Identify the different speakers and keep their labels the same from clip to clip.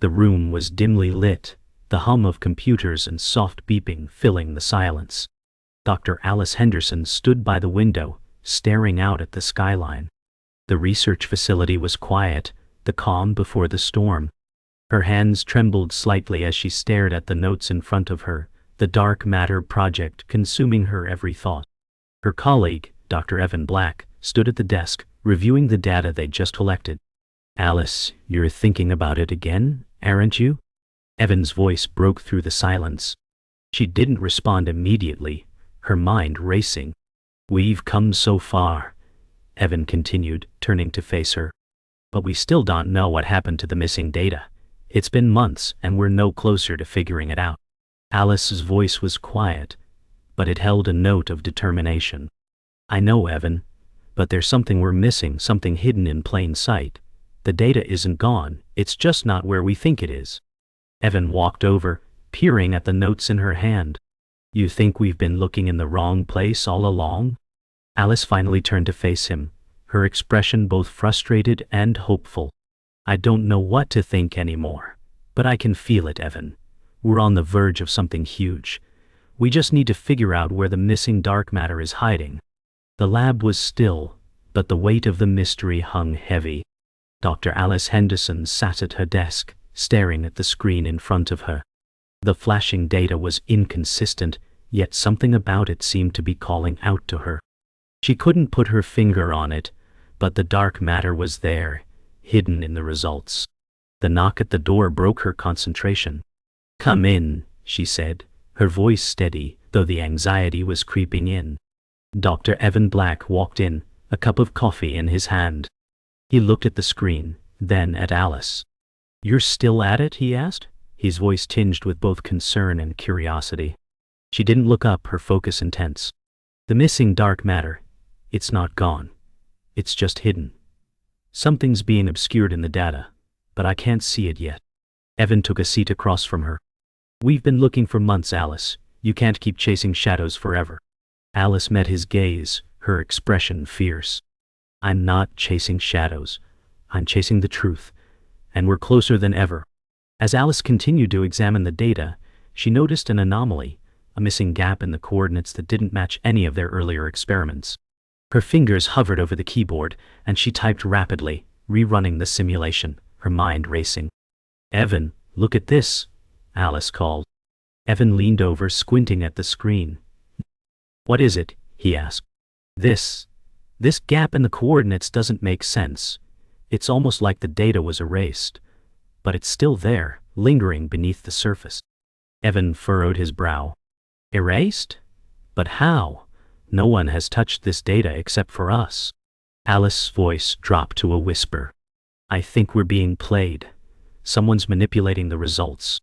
Speaker 1: The room was dimly lit, the hum of computers and soft beeping filling the silence. Dr. Alice Henderson stood by the window, staring out at the skyline. The research facility was quiet, the calm before the storm. Her hands trembled slightly as she stared at the notes in front of her, the dark matter project consuming her every thought. Her colleague, Dr. Evan Black, stood at the desk, reviewing the data they'd just collected. "Alice, you're thinking about it again, aren't you?" Evan's voice broke through the silence. She didn't respond immediately, her mind racing. "We've come so far," Evan continued, turning to face her. "But we still don't know what happened to the missing data. It's been months and we're no closer to figuring it out." Alice's voice was quiet, but it held a note of determination. "I know, Evan, but there's something we're missing, something hidden in plain sight. The data isn't gone, it's just not where we think it is." Evan walked over, peering at the notes in her hand. "You think we've been looking in the wrong place all along?" Alice finally turned to face him, her expression both frustrated and hopeful. "I don't know what to think anymore, but I can feel it, Evan. We're on the verge of something huge. We just need to figure out where the missing dark matter is hiding." The lab was still, but the weight of the mystery hung heavy. Dr. Alice Henderson sat at her desk, staring at the screen in front of her. The flashing data was inconsistent, yet something about it seemed to be calling out to her. She couldn't put her finger on it, but the dark matter was there, hidden in the results. The knock at the door broke her concentration. "Come in," she said, her voice steady, though the anxiety was creeping in. Dr. Evan Black walked in, a cup of coffee in his hand. He looked at the screen, then at Alice. "You're still at it?" he asked, his voice tinged with both concern and curiosity. She didn't look up, her focus intense. "The missing dark matter, it's not gone. It's just hidden. Something's being obscured in the data, but I can't see it yet." Evan took a seat across from her. "We've been looking for months, Alice. You can't keep chasing shadows forever." Alice met his gaze, her expression fierce. "I'm not chasing shadows. I'm chasing the truth, and we're closer than ever." As Alice continued to examine the data, she noticed an anomaly, a missing gap in the coordinates that didn't match any of their earlier experiments. Her fingers hovered over the keyboard, and she typed rapidly, rerunning the simulation, her mind racing. "Evan, look at this," Alice called. Evan leaned over, squinting at the screen. "What is it?" he asked. This gap in the coordinates doesn't make sense. It's almost like the data was erased, but it's still there, lingering beneath the surface." Evan furrowed his brow. "Erased? But how? No one has touched this data except for us." Alice's voice dropped to a whisper. "I think we're being played. Someone's manipulating the results."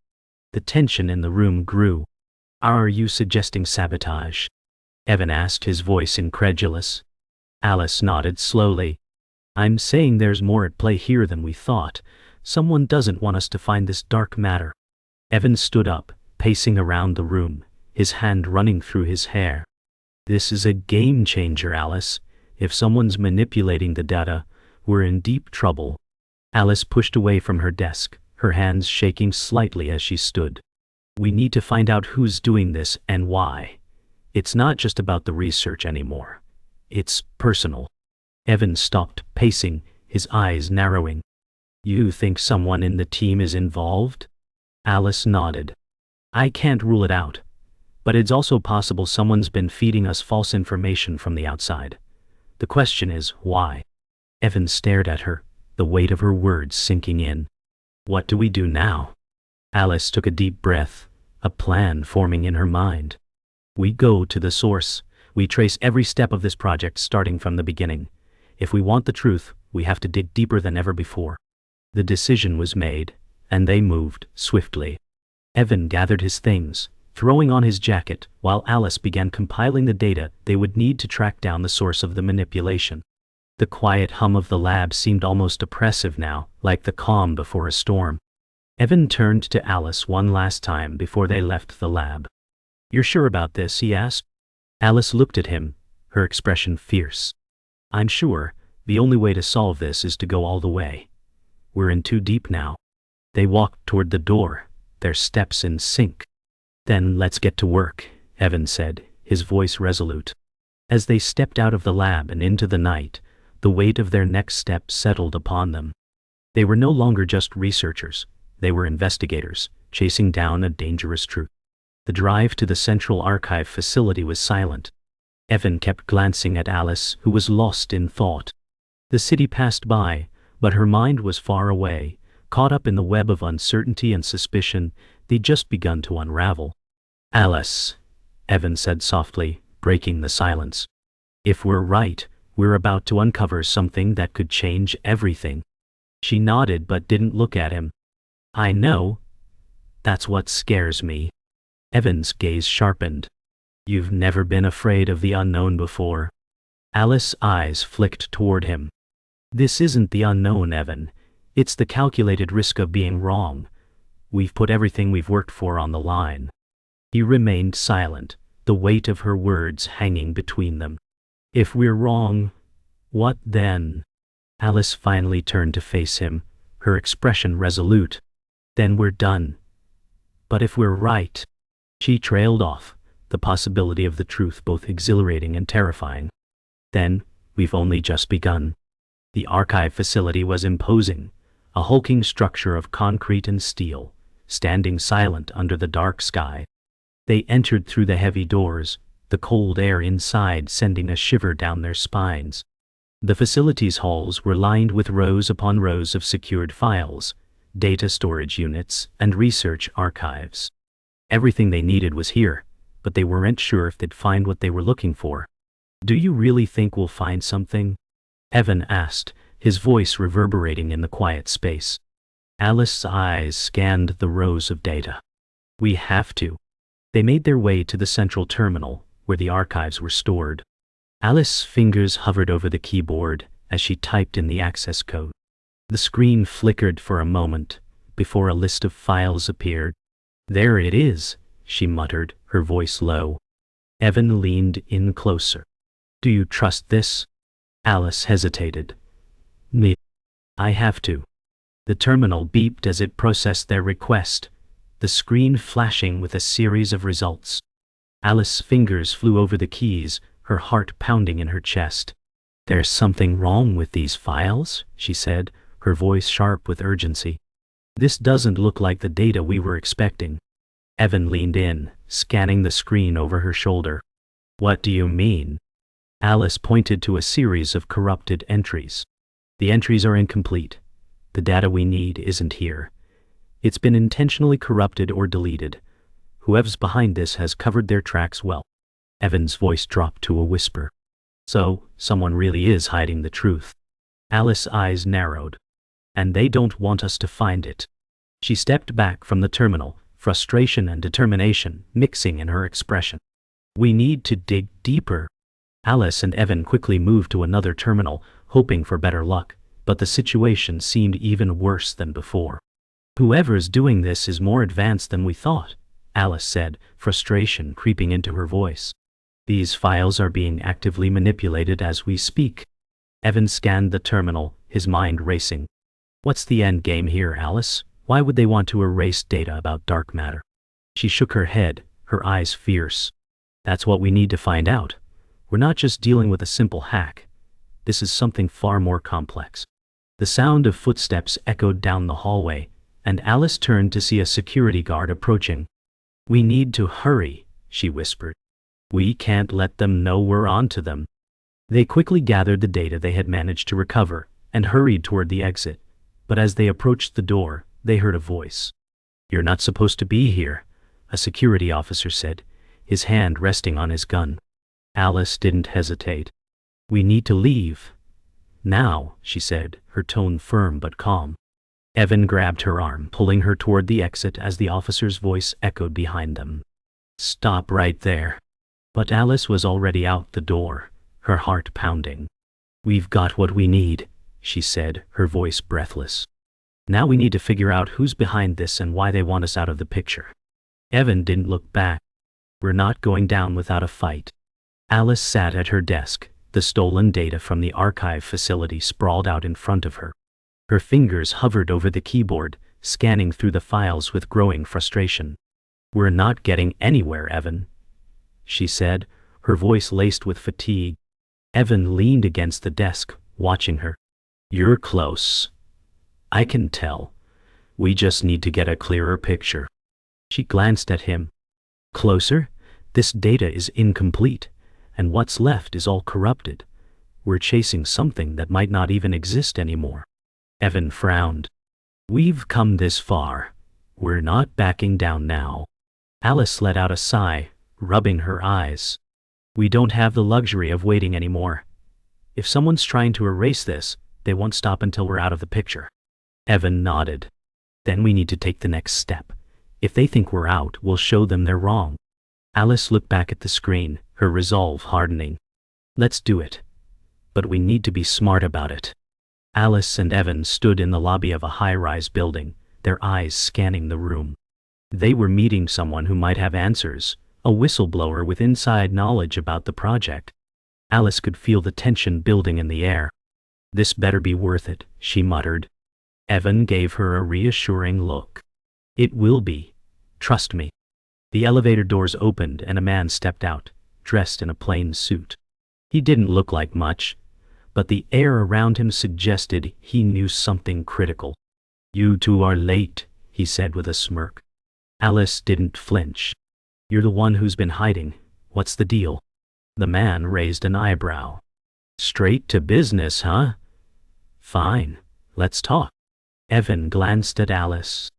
Speaker 1: The tension in the room grew. "Are you suggesting sabotage?" Evan asked, his voice incredulous. Alice nodded slowly. "I'm saying there's more at play here than we thought. Someone doesn't want us to find this dark matter." Evan stood up, pacing around the room, his hand running through his hair. "This is a game changer, Alice. If someone's manipulating the data, we're in deep trouble." Alice pushed away from her desk, her hands shaking slightly as she stood. "We need to find out who's doing this and why. It's not just about the research anymore. It's personal." Evan stopped pacing, his eyes narrowing. "You think someone in the team is involved?" Alice nodded. "I can't rule it out. But it's also possible someone's been feeding us false information from the outside. The question is, why?" Evan stared at her, the weight of her words sinking in. "What do we do now?" Alice took a deep breath, a plan forming in her mind. "We go to the source. We trace every step of this project starting from the beginning. If we want the truth, we have to dig deeper than ever before." The decision was made, and they moved swiftly. Evan gathered his things, throwing on his jacket, while Alice began compiling the data they would need to track down the source of the manipulation. The quiet hum of the lab seemed almost oppressive now, like the calm before a storm. Evan turned to Alice one last time before they left the lab. "You're sure about this?" he asked. Alice looked at him, her expression fierce. "I'm sure. The only way to solve this is to go all the way. We're in too deep now." They walked toward the door, their steps in sync. "Then let's get to work," Evan said, his voice resolute. As they stepped out of the lab and into the night, the weight of their next step settled upon them. They were no longer just researchers, they were investigators, chasing down a dangerous truth. The drive to the Central Archive facility was silent. Evan kept glancing at Alice, who was lost in thought. The city passed by, but her mind was far away, caught up in the web of uncertainty and suspicion they'd just begun to unravel. "Alice," Evan said softly, breaking the silence. "If we're right, we're about to uncover something that could change everything." She nodded but didn't look at him. "I know. That's what scares me." Evan's gaze sharpened. "You've never been afraid of the unknown before." Alice's eyes flicked toward him. "This isn't the unknown, Evan. It's the calculated risk of being wrong. We've put everything we've worked for on the line." He remained silent, the weight of her words hanging between them. "If we're wrong, what then?" Alice finally turned to face him, her expression resolute. "Then we're done. But if we're right..." She trailed off, the possibility of the truth both exhilarating and terrifying. "Then, we've only just begun." The archive facility was imposing, a hulking structure of concrete and steel, standing silent under the dark sky. They entered through the heavy doors, the cold air inside sending a shiver down their spines. The facility's halls were lined with rows upon rows of secured files, data storage units, and research archives. Everything they needed was here, but they weren't sure if they'd find what they were looking for. "Do you really think we'll find something?" Evan asked, his voice reverberating in the quiet space. Alice's eyes scanned the rows of data. "We have to." They made their way to the central terminal, where the archives were stored. Alice's fingers hovered over the keyboard as she typed in the access code. The screen flickered for a moment, before a list of files appeared. "There it is," she muttered, her voice low. Evan leaned in closer. "Do you trust this?" Alice hesitated. "Me. I have to." The terminal beeped as it processed their request, the screen flashing with a series of results. Alice's fingers flew over the keys, her heart pounding in her chest. "There's something wrong with these files," she said, her voice sharp with urgency. "This doesn't look like the data we were expecting." Evan leaned in, scanning the screen over her shoulder. "What do you mean?" Alice pointed to a series of corrupted entries. "The entries are incomplete. The data we need isn't here. It's been intentionally corrupted or deleted. Whoever's behind this has covered their tracks well." Evan's voice dropped to a whisper. "So, someone really is hiding the truth." Alice's eyes narrowed. "And they don't want us to find it." She stepped back from the terminal, frustration and determination mixing in her expression. "We need to dig deeper." Alice and Evan quickly moved to another terminal, hoping for better luck, but the situation seemed even worse than before. "Whoever's doing this is more advanced than we thought," Alice said, frustration creeping into her voice. "These files are being actively manipulated as we speak." Evan scanned the terminal, his mind racing. "What's the end game here, Alice? Why would they want to erase data about dark matter?" She shook her head, her eyes fierce. "That's what we need to find out. We're not just dealing with a simple hack. This is something far more complex." The sound of footsteps echoed down the hallway, and Alice turned to see a security guard approaching. "We need to hurry," she whispered. "We can't let them know we're onto them." They quickly gathered the data they had managed to recover and hurried toward the exit, but as they approached the door, they heard a voice. "You're not supposed to be here," a security officer said, his hand resting on his gun. Alice didn't hesitate. "We need to leave. Now," she said, her tone firm but calm. Evan grabbed her arm, pulling her toward the exit as the officer's voice echoed behind them. "Stop right there." But Alice was already out the door, her heart pounding. "We've got what we need," she said, her voice breathless. "Now we need to figure out who's behind this and why they want us out of the picture." Evan didn't look back. "We're not going down without a fight." Alice sat at her desk, the stolen data from the archive facility sprawled out in front of her. Her fingers hovered over the keyboard, scanning through the files with growing frustration. "We're not getting anywhere, Evan," she said, her voice laced with fatigue. Evan leaned against the desk, watching her. "You're close. I can tell. We just need to get a clearer picture." She glanced at him. "Closer? This data is incomplete, and what's left is all corrupted. We're chasing something that might not even exist anymore." Evan frowned. "We've come this far. We're not backing down now." Alice let out a sigh, rubbing her eyes. "We don't have the luxury of waiting anymore. If someone's trying to erase this, they won't stop until we're out of the picture." Evan nodded. "Then we need to take the next step. If they think we're out, we'll show them they're wrong." Alice looked back at the screen, her resolve hardening. "Let's do it. But we need to be smart about it." Alice and Evan stood in the lobby of a high-rise building, their eyes scanning the room. They were meeting someone who might have answers, a whistleblower with inside knowledge about the project. Alice could feel the tension building in the air. "This better be worth it," she muttered. Evan gave her a reassuring look. "It will be. Trust me." The elevator doors opened and a man stepped out, dressed in a plain suit. He didn't look like much, but the air around him suggested he knew something critical. "You two are late," he said with a smirk. Alice didn't flinch. "You're the one who's been hiding. What's the deal?" The man raised an eyebrow. "Straight to business, huh? Fine, let's talk." Evan glanced at Alice.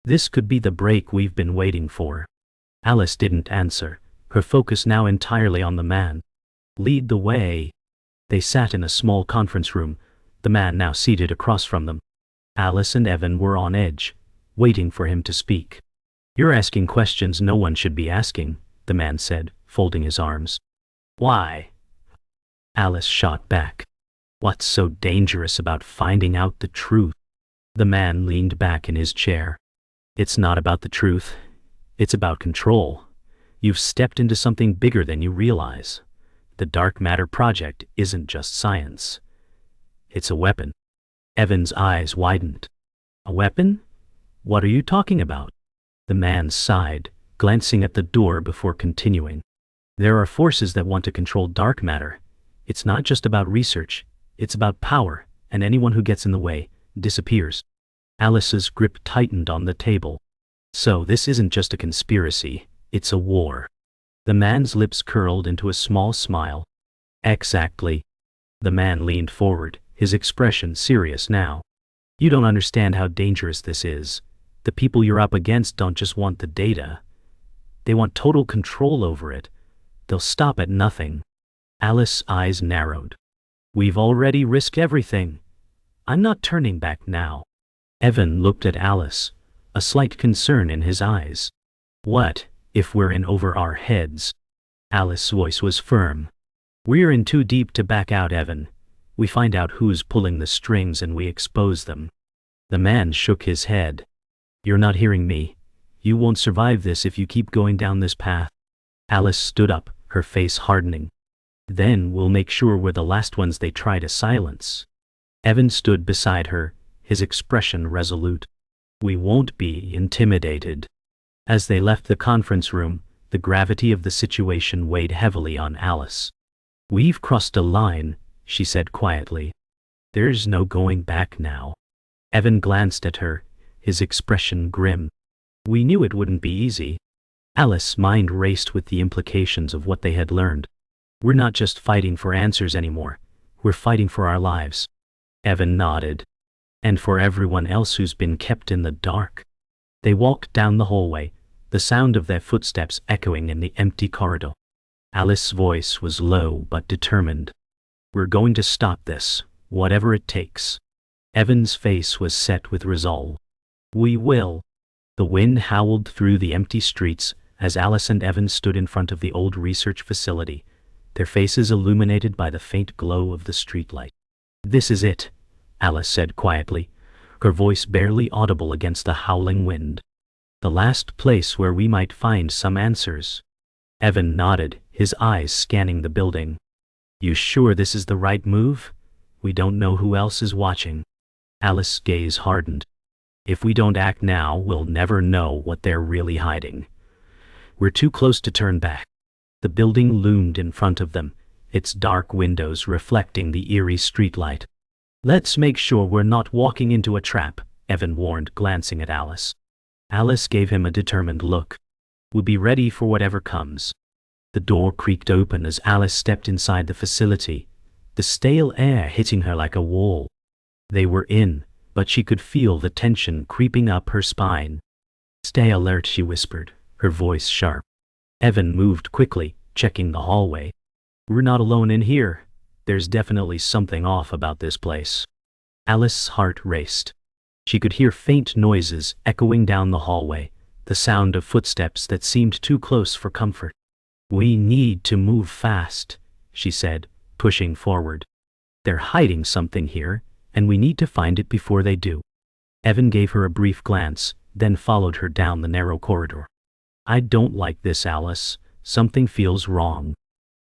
Speaker 1: "This could be the break we've been waiting for." Alice didn't answer, her focus now entirely on the man. "Lead the way." They sat in a small conference room, the man now seated across from them. Alice and Evan were on edge, waiting for him to speak. "You're asking questions no one should be asking," the man said, folding his arms. "Why?" Alice shot back. "What's so dangerous about finding out the truth?" The man leaned back in his chair. "It's not about the truth. It's about control. You've stepped into something bigger than you realize. The dark matter project isn't just science. It's a weapon." Evan's eyes widened. "A weapon? What are you talking about?" The man sighed, glancing at the door before continuing. "There are forces that want to control dark matter. It's not just about research, it's about power, and anyone who gets in the way disappears." Alice's grip tightened on the table. "So this isn't just a conspiracy, it's a war." The man's lips curled into a small smile. "Exactly." The man leaned forward, his expression serious now. "You don't understand how dangerous this is. The people you're up against don't just want the data. They want total control over it. They'll stop at nothing." Alice's eyes narrowed. "We've already risked everything. I'm not turning back now." Evan looked at Alice, a slight concern in his eyes. "What if we're in over our heads?" Alice's voice was firm. "We're in too deep to back out, Evan. We find out who's pulling the strings and we expose them." The man shook his head. "You're not hearing me. You won't survive this if you keep going down this path." Alice stood up, her face hardening. "Then we'll make sure we're the last ones they try to silence." Evan stood beside her, his expression resolute. "We won't be intimidated." As they left the conference room, the gravity of the situation weighed heavily on Alice. "We've crossed a line," she said quietly. "There's no going back now." Evan glanced at her, his expression grim. "We knew it wouldn't be easy." Alice's mind raced with the implications of what they had learned. "We're not just fighting for answers anymore, we're fighting for our lives." Evan nodded. "And for everyone else who's been kept in the dark." They walked down the hallway, the sound of their footsteps echoing in the empty corridor. Alice's voice was low but determined. "We're going to stop this, whatever it takes." Evan's face was set with resolve. "We will." The wind howled through the empty streets as Alice and Evan stood in front of the old research facility, their faces illuminated by the faint glow of the streetlight. "This is it," Alice said quietly, her voice barely audible against the howling wind. "The last place where we might find some answers." Evan nodded, his eyes scanning the building. "You sure this is the right move? We don't know who else is watching." Alice's gaze hardened. If we don't act now, we'll never know what they're really hiding. We're too close to turn back. The building loomed in front of them, its dark windows reflecting the eerie streetlight. Let's make sure we're not walking into a trap, Evan warned, glancing at Alice. Alice gave him a determined look. We'll be ready for whatever comes. The door creaked open as Alice stepped inside the facility, the stale air hitting her like a wall. They were in, but she could feel the tension creeping up her spine. Stay alert, she whispered, her voice sharp. Evan moved quickly, checking the hallway. We're not alone in here. There's definitely something off about this place. Alice's heart raced. She could hear faint noises echoing down the hallway, the sound of footsteps that seemed too close for comfort. We need to move fast, she said, pushing forward. They're hiding something here, and we need to find it before they do. Evan gave her a brief glance, then followed her down the narrow corridor. I don't like this, Alice. Something feels wrong.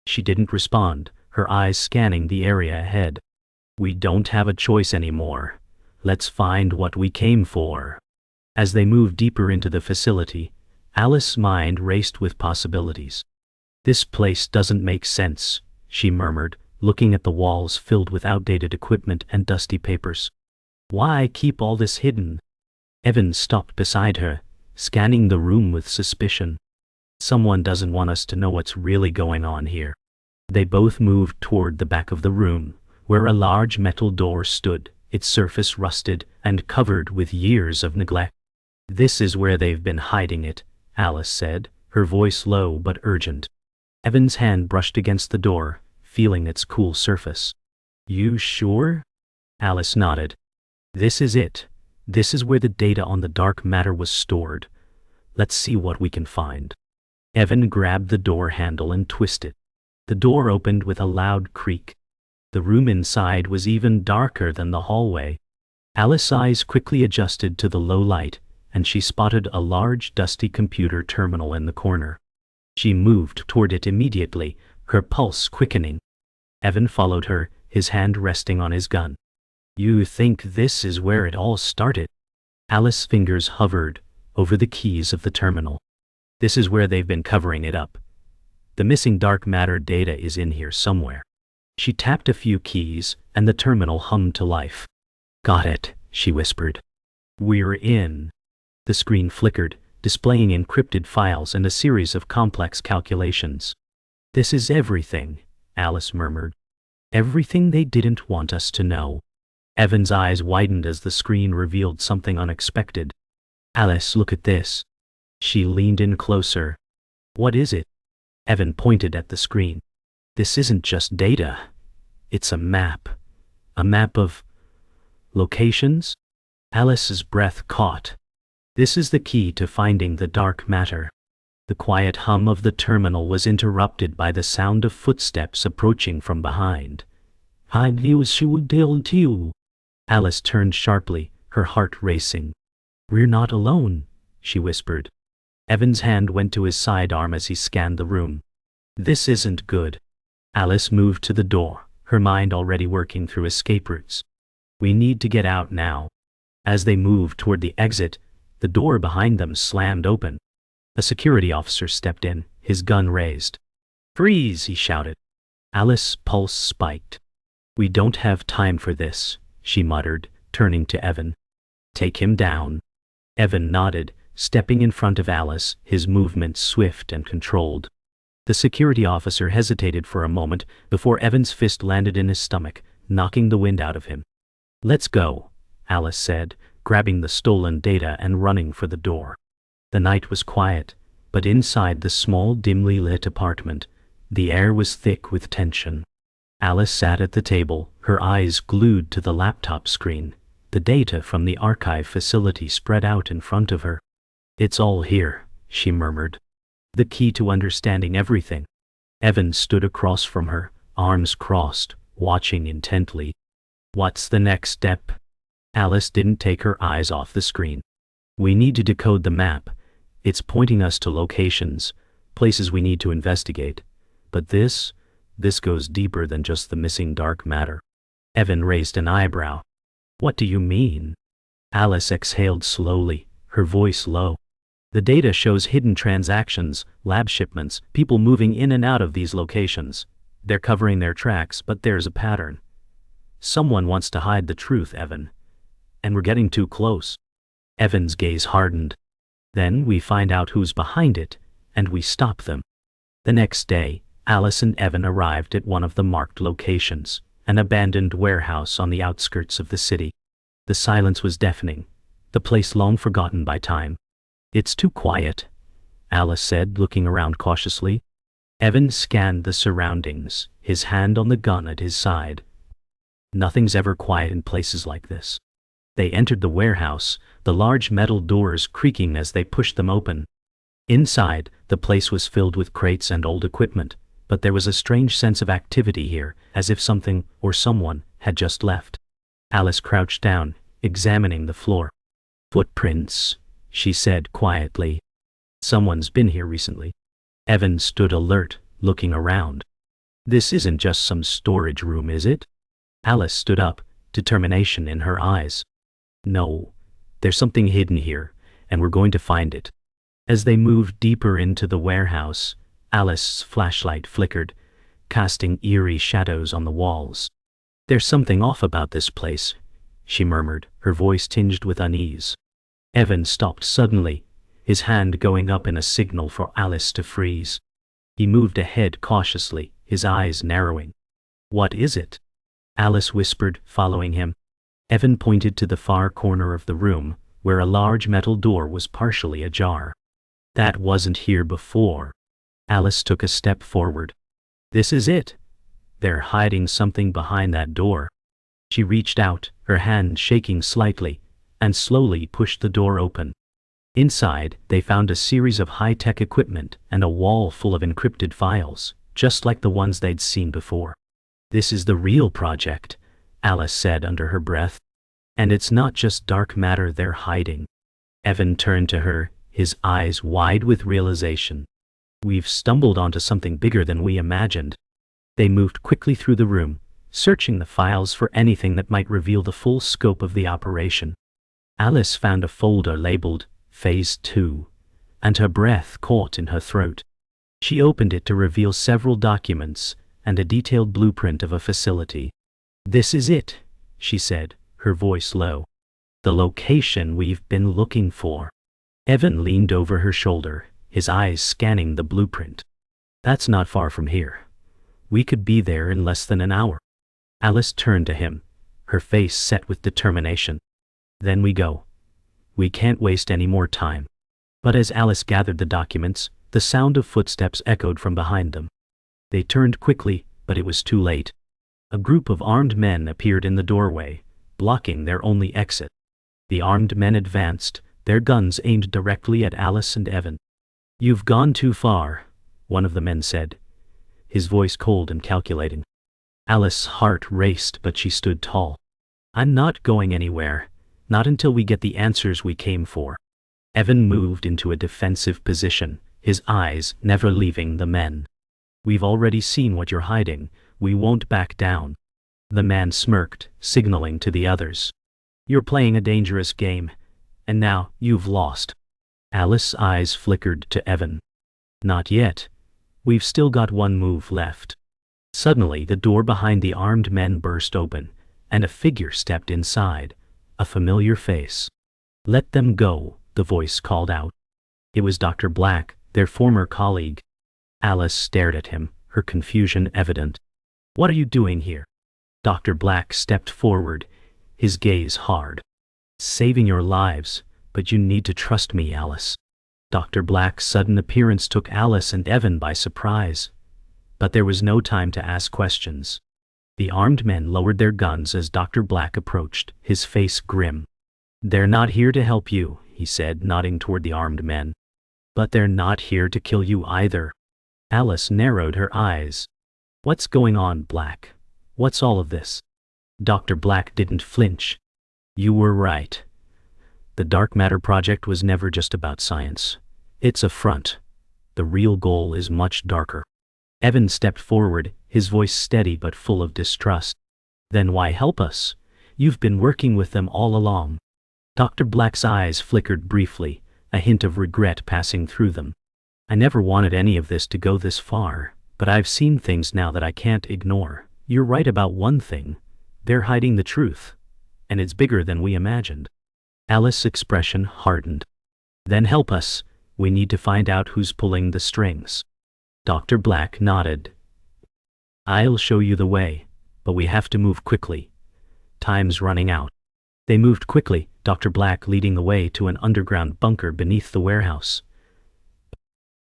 Speaker 1: She didn't respond, her eyes scanning the area ahead. We don't have a choice anymore. Let's find what we came for. As they moved deeper into the facility, Alice's mind raced with possibilities. This place doesn't make sense, she murmured, looking at the walls filled with outdated equipment and dusty papers. Why keep all this hidden? Evan stopped beside her, scanning the room with suspicion. Someone doesn't want us to know what's really going on here. They both moved toward the back of the room, where a large metal door stood, its surface rusted and covered with years of neglect. This is where they've been hiding it, Alice said, her voice low but urgent. Evan's hand brushed against the door, feeling its cool surface. You sure? Alice nodded. This is it. This is where the data on the dark matter was stored. Let's see what we can find. Evan grabbed the door handle and twisted. The door opened with a loud creak. The room inside was even darker than the hallway. Alice's eyes quickly adjusted to the low light, and she spotted a large dusty computer terminal in the corner. She moved toward it immediately, her pulse quickening. Evan followed her, his hand resting on his gun. You think this is where it all started? Alice's fingers hovered over the keys of the terminal. This is where they've been covering it up. The missing dark matter data is in here somewhere. She tapped a few keys, and the terminal hummed to life. Got it, she whispered. We're in. The screen flickered, displaying encrypted files and a series of complex calculations. This is everything, Alice murmured. Everything they didn't want us to know. Evan's eyes widened as the screen revealed something unexpected. Alice, look at this. She leaned in closer. What is it? Evan pointed at the screen. This isn't just data. It's a map. A map of locations? Alice's breath caught. This is the key to finding the dark matter. The quiet hum of the terminal was interrupted by the sound of footsteps approaching from behind. I knew she would tell you. Alice turned sharply, her heart racing. We're not alone, she whispered. Evan's hand went to his sidearm as he scanned the room. This isn't good. Alice moved to the door, her mind already working through escape routes. We need to get out now. As they moved toward the exit, the door behind them slammed open. A security officer stepped in, his gun raised. Freeze, he shouted. Alice's pulse spiked. We don't have time for this, she muttered, turning to Evan. Take him down. Evan nodded, stepping in front of Alice, his movements swift and controlled. The security officer hesitated for a moment before Evan's fist landed in his stomach, knocking the wind out of him. Let's go, Alice said, grabbing the stolen data and running for the door. The night was quiet, but inside the small, dimly lit apartment, the air was thick with tension. Alice sat at the table, her eyes glued to the laptop screen, the data from the archive facility spread out in front of her. It's all here, she murmured. The key to understanding everything. Evan stood across from her, arms crossed, watching intently. What's the next step? Alice didn't take her eyes off the screen. We need to decode the map. It's pointing us to locations, places we need to investigate. But this goes deeper than just the missing dark matter. Evan raised an eyebrow. What do you mean? Alice exhaled slowly, her voice low. The data shows hidden transactions, lab shipments, people moving in and out of these locations. They're covering their tracks, but there's a pattern. Someone wants to hide the truth, Evan. And we're getting too close. Evan's gaze hardened. Then we find out who's behind it, and we stop them. The next day, Alice and Evan arrived at one of the marked locations, an abandoned warehouse on the outskirts of the city. The silence was deafening, the place long forgotten by time. "It's too quiet," Alice said, looking around cautiously. Evan scanned the surroundings, his hand on the gun at his side. Nothing's ever quiet in places like this. They entered the warehouse, the large metal doors creaking as they pushed them open. Inside, the place was filled with crates and old equipment, but there was a strange sense of activity here, as if something or someone had just left. Alice crouched down, examining the floor. "Footprints," she said quietly. "Someone's been here recently." Evan stood alert, looking around. "This isn't just some storage room, is it?" Alice stood up, determination in her eyes. "No, there's something hidden here, and we're going to find it." As they moved deeper into the warehouse, Alice's flashlight flickered, casting eerie shadows on the walls. "There's something off about this place," she murmured, her voice tinged with unease. Evan stopped suddenly, his hand going up in a signal for Alice to freeze. He moved ahead cautiously, his eyes narrowing. "What is it?" Alice whispered, following him. Evan pointed to the far corner of the room, where a large metal door was partially ajar. "That wasn't here before." Alice took a step forward. "This is it. They're hiding something behind that door." She reached out, her hand shaking slightly, and slowly pushed the door open. Inside, they found a series of high-tech equipment and a wall full of encrypted files, just like the ones they'd seen before. "This is the real project," Alice said under her breath. "And it's not just dark matter they're hiding." Evan turned to her, his eyes wide with realization. "We've stumbled onto something bigger than we imagined." They moved quickly through the room, searching the files for anything that might reveal the full scope of the operation. Alice found a folder labeled Phase 2, and her breath caught in her throat. She opened it to reveal several documents and a detailed blueprint of a facility. "This is it," she said, her voice low. "The location we've been looking for." Evan leaned over her shoulder, his eyes scanning the blueprint. "That's not far from here. We could be there in less than an hour." Alice turned to him, her face set with determination. "Then we go. We can't waste any more time." But as Alice gathered the documents, the sound of footsteps echoed from behind them. They turned quickly, but it was too late. A group of armed men appeared in the doorway, blocking their only exit. The armed men advanced, their guns aimed directly at Alice and Evan. "You've gone too far," one of the men said, his voice cold and calculating. Alice's heart raced, but she stood tall. "I'm not going anywhere, not until we get the answers we came for." Evan moved into a defensive position, his eyes never leaving the men. "We've already seen what you're hiding. We won't back down." The man smirked, signaling to the others. "You're playing a dangerous game, and now you've lost." Alice's eyes flickered to Evan. "Not yet. We've still got one move left." Suddenly, the door behind the armed men burst open, and a figure stepped inside, a familiar face. "Let them go," the voice called out. It was Dr. Black, their former colleague. Alice stared at him, her confusion evident. "What are you doing here?" Dr. Black stepped forward, his gaze hard. "Saving your lives, but you need to trust me, Alice." Dr. Black's sudden appearance took Alice and Evan by surprise. But there was no time to ask questions. The armed men lowered their guns as Dr. Black approached, his face grim. "They're not here to help you," he said, nodding toward the armed men. "But they're not here to kill you either." Alice narrowed her eyes. "What's going on, Black? What's all of this?" Dr. Black didn't flinch. "You were right. The dark matter project was never just about science. It's a front. The real goal is much darker." Evan stepped forward, his voice steady but full of distrust. "Then why help us? You've been working with them all along." Dr. Black's eyes flickered briefly, a hint of regret passing through them. I never wanted any of this to go this far, but I've seen things now that I can't ignore. You're right about one thing. They're hiding the truth. And it's bigger than we imagined. Alice's expression hardened. Then help us. We need to find out who's pulling the strings. Dr. Black nodded. I'll show you the way, but we have to move quickly. Time's running out. They moved quickly, Dr. Black leading the way to an underground bunker beneath the warehouse.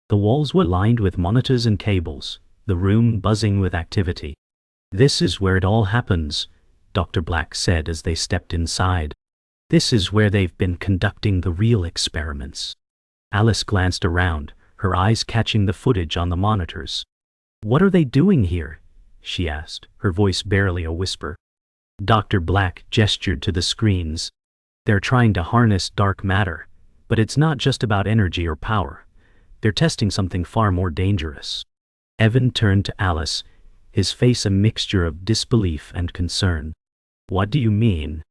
Speaker 1: The walls were lined with monitors and cables, the room buzzing with activity. This is where it all happens, Dr. Black said as they stepped inside. This is where they've been conducting the real experiments. Alice glanced around, her eyes catching the footage on the monitors. What are they doing here? She asked, her voice barely a whisper. Dr. Black gestured to the screens. They're trying to harness dark matter, but it's not just about energy or power. They're testing something far more dangerous. Evan turned to Alice, his face a mixture of disbelief and concern. What do you mean?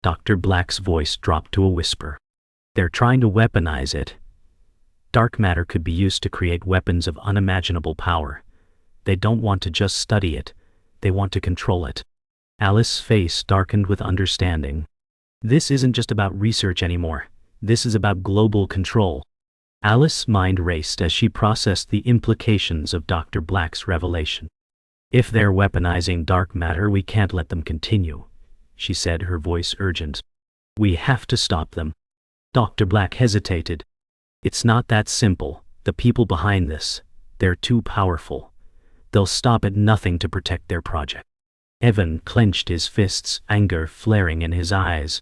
Speaker 1: Dr. Black's voice dropped to a whisper. They're trying to weaponize it. Dark matter could be used to create weapons of unimaginable power. They don't want to just study it, they want to control it. Alice's face darkened with understanding. This isn't just about research anymore. This is about global control. Alice's mind raced as she processed the implications of Dr. Black's revelation. If they're weaponizing dark matter, we can't let them continue, she said, her voice urgent. We have to stop them. Dr. Black hesitated. It's not that simple. The people behind this, they're too powerful. They'll stop at nothing to protect their project. Evan clenched his fists, anger flaring in his eyes.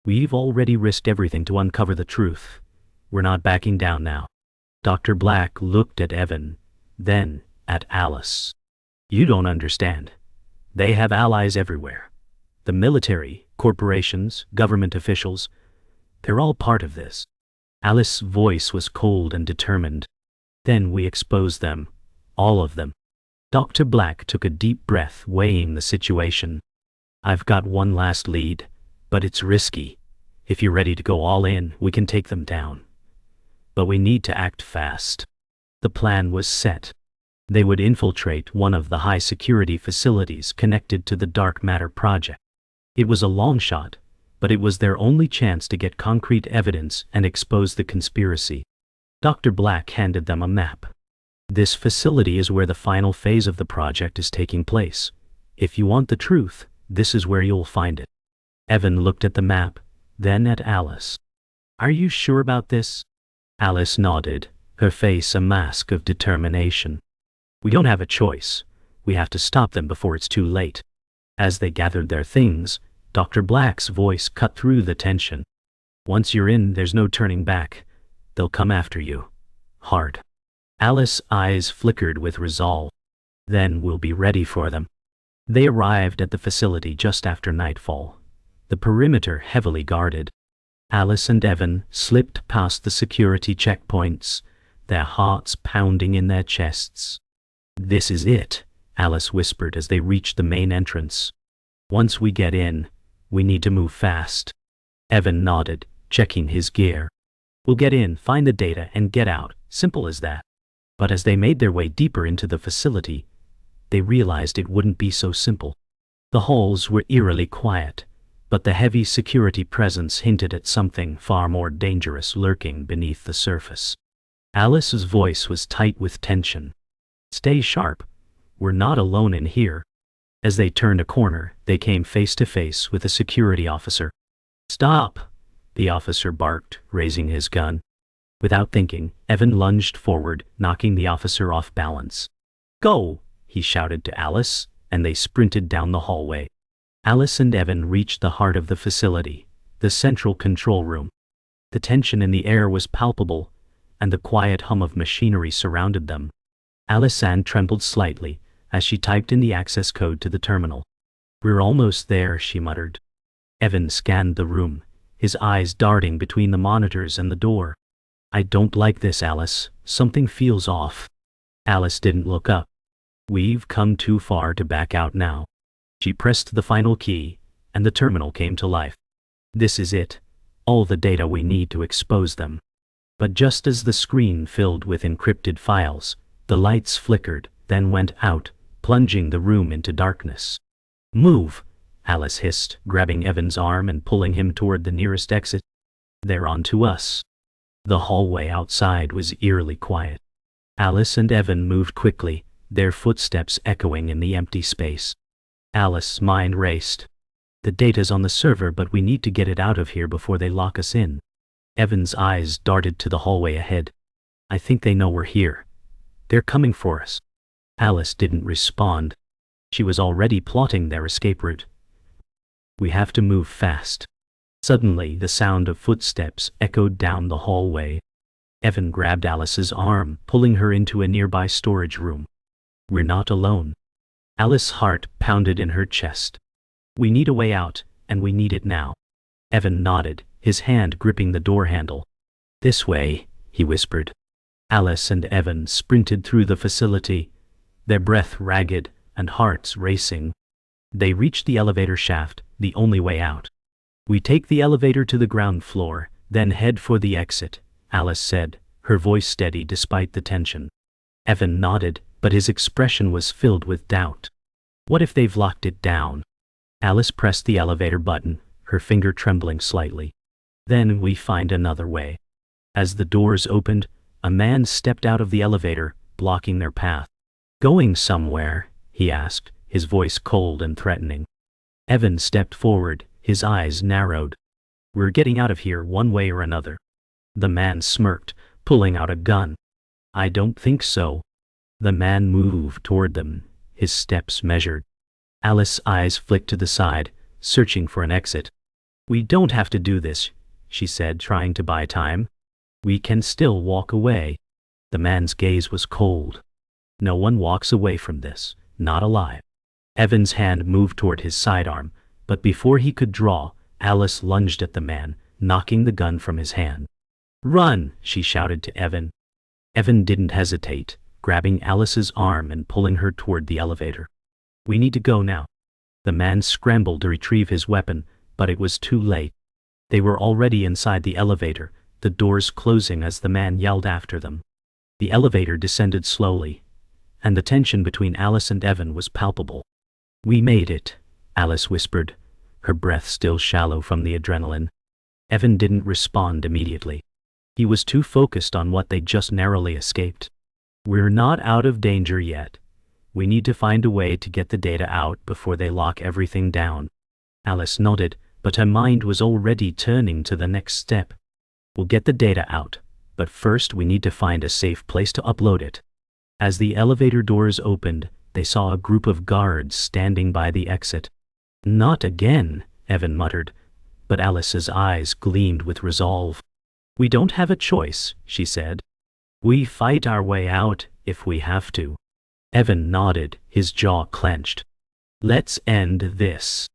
Speaker 1: We've already risked everything to uncover the truth. We're not backing down now. Dr. Black looked at Evan, then at Alice. You don't understand. They have allies everywhere. The military, corporations, government officials, they're all part of this. Alice's voice was cold and determined. Then we expose them, all of them. Dr. Black took a deep breath, weighing the situation. I've got one last lead, but it's risky. If you're ready to go all in, we can take them down. But we need to act fast. The plan was set. They would infiltrate one of the high-security facilities connected to the dark matter project. It was a long shot, but it was their only chance to get concrete evidence and expose the conspiracy. Dr. Black handed them a map. This facility is where the final phase of the project is taking place. If you want the truth, this is where you'll find it. Evan looked at the map, then at Alice. Are you sure about this? Alice nodded, her face a mask of determination. We don't have a choice. We have to stop them before it's too late. As they gathered their things, Dr. Black's voice cut through the tension. Once you're in, there's no turning back. They'll come after you. Hard. Alice's eyes flickered with resolve. Then we'll be ready for them. They arrived at the facility just after nightfall, the perimeter heavily guarded. Alice and Evan slipped past the security checkpoints, their hearts pounding in their chests. This is it, Alice whispered as they reached the main entrance. Once we get in, we need to move fast. Evan nodded, checking his gear. We'll get in, find the data, and get out. Simple as that. But as they made their way deeper into the facility, they realized it wouldn't be so simple. The halls were eerily quiet, but the heavy security presence hinted at something far more dangerous lurking beneath the surface. Alice's voice was tight with tension. Stay sharp. We're not alone in here. As they turned a corner, they came face to face with a security officer. Stop! The officer barked, raising his gun. Without thinking, Evan lunged forward, knocking the officer off balance. Go! He shouted to Alice, and they sprinted down the hallway. Alice and Evan reached the heart of the facility, the central control room. The tension in the air was palpable, and the quiet hum of machinery surrounded them. Alice trembled slightly as she typed in the access code to the terminal. We're almost there, she muttered. Evan scanned the room, his eyes darting between the monitors and the door. I don't like this, Alice. Something feels off. Alice didn't look up. We've come too far to back out now. She pressed the final key, and the terminal came to life. This is it. all the data we need to expose them. But just as the screen filled with encrypted files, the lights flickered, then went out, plunging the room into darkness. "Move!" Alice hissed, grabbing Evan's arm and pulling him toward the nearest exit. "They're on to us." The hallway outside was eerily quiet. Alice and Evan moved quickly, their footsteps echoing in the empty space. Alice's mind raced. "The data's on the server, but we need to get it out of here before they lock us in." Evan's eyes darted to the hallway ahead. "I think they know we're here. They're coming for us." Alice didn't respond. She was already plotting their escape route. "We have to move fast." Suddenly, the sound of footsteps echoed down the hallway. Evan grabbed Alice's arm, pulling her into a nearby storage room. "We're not alone." Alice's heart pounded in her chest. "We need a way out, and we need it now." Evan nodded, his hand gripping the door handle. "This way," he whispered. Alice and Evan sprinted through the facility, their breath ragged and hearts racing. They reached the elevator shaft, the only way out. "We take the elevator to the ground floor, then head for the exit," Alice said, her voice steady despite the tension. Evan nodded, but his expression was filled with doubt. "What if they've locked it down?" Alice pressed the elevator button, her finger trembling slightly. "Then we find another way." As the doors opened, a man stepped out of the elevator, blocking their path. "Going somewhere?" he asked, his voice cold and threatening. Evan stepped forward, his eyes narrowed. "We're getting out of here one way or another." The man smirked, pulling out a gun. "I don't think so." The man moved toward them, his steps measured. Alice's eyes flicked to the side, searching for an exit. "We don't have to do this," she said, trying to buy time. "We can still walk away." The man's gaze was cold. "No one walks away from this, not alive." Evan's hand moved toward his sidearm, but before he could draw, Alice lunged at the man, knocking the gun from his hand. "Run!" she shouted to Evan. Evan didn't hesitate, grabbing Alice's arm and pulling her toward the elevator. "We need to go now." The man scrambled to retrieve his weapon, but it was too late. They were already inside the elevator, the doors closing as the man yelled after them. The elevator descended slowly, and the tension between Alice and Evan was palpable. "We made it," Alice whispered, her breath still shallow from the adrenaline. Evan didn't respond immediately. He was too focused on what they'd just narrowly escaped. "We're not out of danger yet. We need to find a way to get the data out before they lock everything down." Alice nodded, but her mind was already turning to the next step. "We'll get the data out, but first we need to find a safe place to upload it." As the elevator doors opened, they saw a group of guards standing by the exit. "Not again," Evan muttered, but Alice's eyes gleamed with resolve. "We don't have a choice," she said. "We fight our way out if we have to." Evan nodded, his jaw clenched. "Let's end this."